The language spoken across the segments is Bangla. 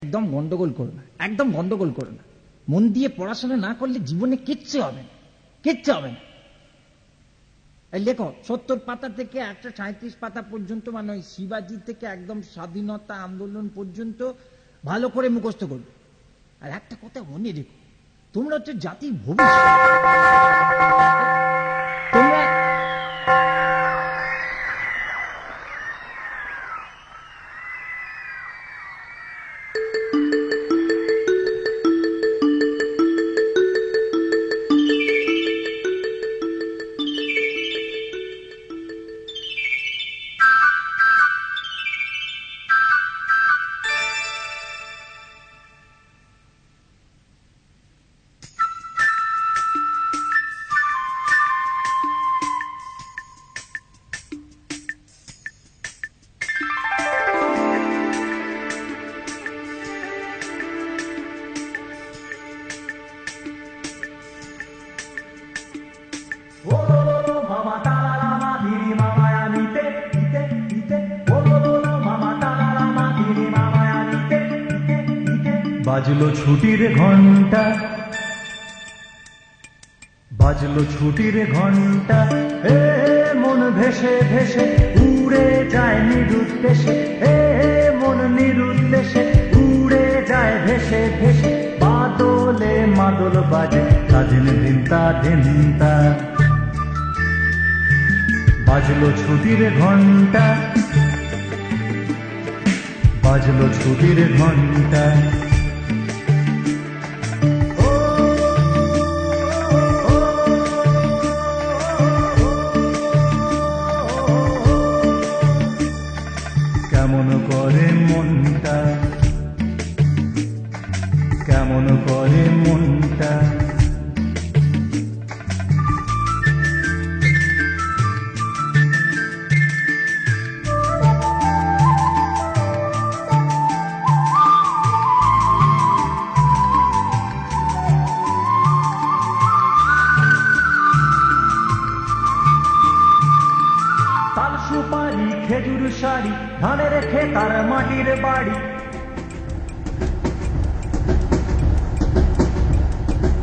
একদম গন্ডগোল করো না, একদম গন্ডগোল করো না। মন দিয়ে পড়াশোনা না করলে জীবনে কিচ্ছু হবে না, কিচ্ছু হবে না। লেখো 70 পাতা থেকে 137 পাতা পর্যন্ত, মানে ওই শিবাজি থেকে একদম স্বাধীনতা আন্দোলন পর্যন্ত ভালো করে মুখস্থ করবে। আর একটা কথা মনে রেখো, তোমরা হচ্ছে জাতির ভবিষ্যৎ। তোমরা বাজলো ছুটির ঘন্টা, বাজলো ছুটির ঘন্টা, মন ভেসে ভেসে উড়ে যায় নিরুদ্দেশে, মন নিরুদ্দেশে উড়ে যায় ভেসে ভেসে। বাদলে মাদল বাজে স্বাধীন ধিনতা ধিনতা। বাজলো ছুটির ঘন্টা, বাজলো ছুটির ঘন্টা। কেমন করে মনটা, কেমন করে মনটা। তাল সুপারি খেজুর শাড়ি, ধানের খেতার মাটির বাড়ি।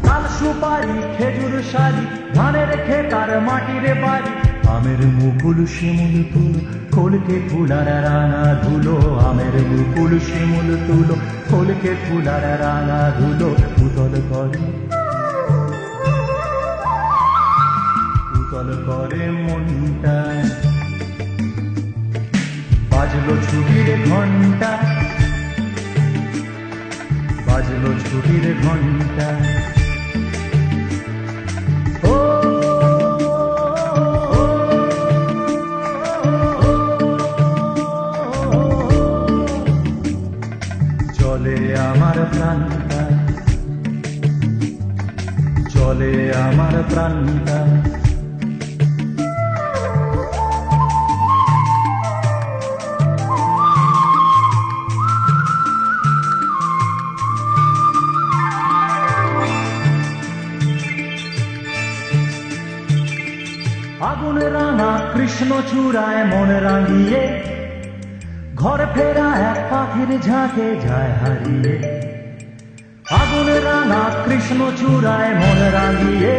তাল সুপারি খেজুর শাড়ি, ধানের খেতার মাটির বাড়ি। আমের মুকুল শিমুল তুলো, খোলকে ফুলার রাঙা ধুলো। আমের মুকুল শিমুল তুলো, খোলকে ফুলার রাঙা ধুলো। উতল করে, উতল করে মনটা। বাজলো ছুটির ঘন্টা, বাজলো ছুটির ঘন্টা। ও চলে আমার প্রাণটা, চলে আমার প্রাণটা। আগুন রাঙা কৃষ্ণ চূড়ায় মন রাঙিয়ে, ঘর ফেরা এক পাখির ঝাঁকে যায় হারিয়ে। আগুন রাঙা কৃষ্ণ চূড়ায় মন রাঙিয়ে,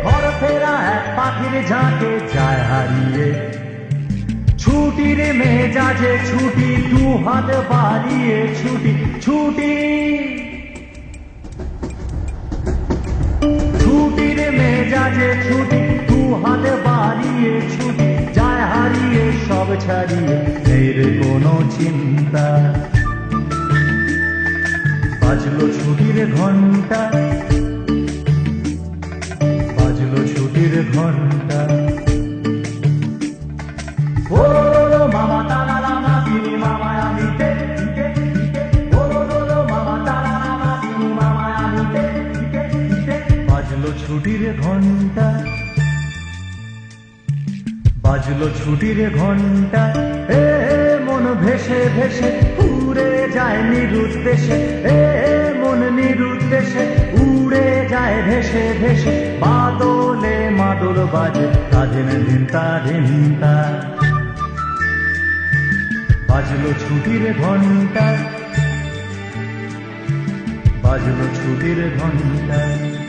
ঘর ফেরা এক পাখির ঝাঁকে যায় হারিয়ে। ছুটির মেজাজে ছুটি, দু হাত বাড়িয়ে ছুটি ছুটি। ছুটির মেজাজে ছুটি, দু হাত বাড়িয়ে ছুটি। যায় হারিয়ে সব ছাড়িয়ে, নেই রে কোনো চিন্তা। বাজলো ছুটির ঘন্টা, বাজলো ছুটির ঘন্টা। ও মামা তারা রামা তিনি মামায় আমিতে, মামা তারা রামা তিনি মামায় আমিতে। বাজলো ছুটির ঘন্টা, বাজলো ছুটির ঘন্টা। মন ভেসে ভেসে উড়ে যায় নিরুদ্দেশে, মন নিরুদ্দেশে উড়ে যায় ভেসে ভেসে। বাদলে মাদল বাজে স্বাধীন ধিনতা ধিনতা। বাজলো ছুটির ঘন্টা, বাজলো ছুটির ঘন্টা।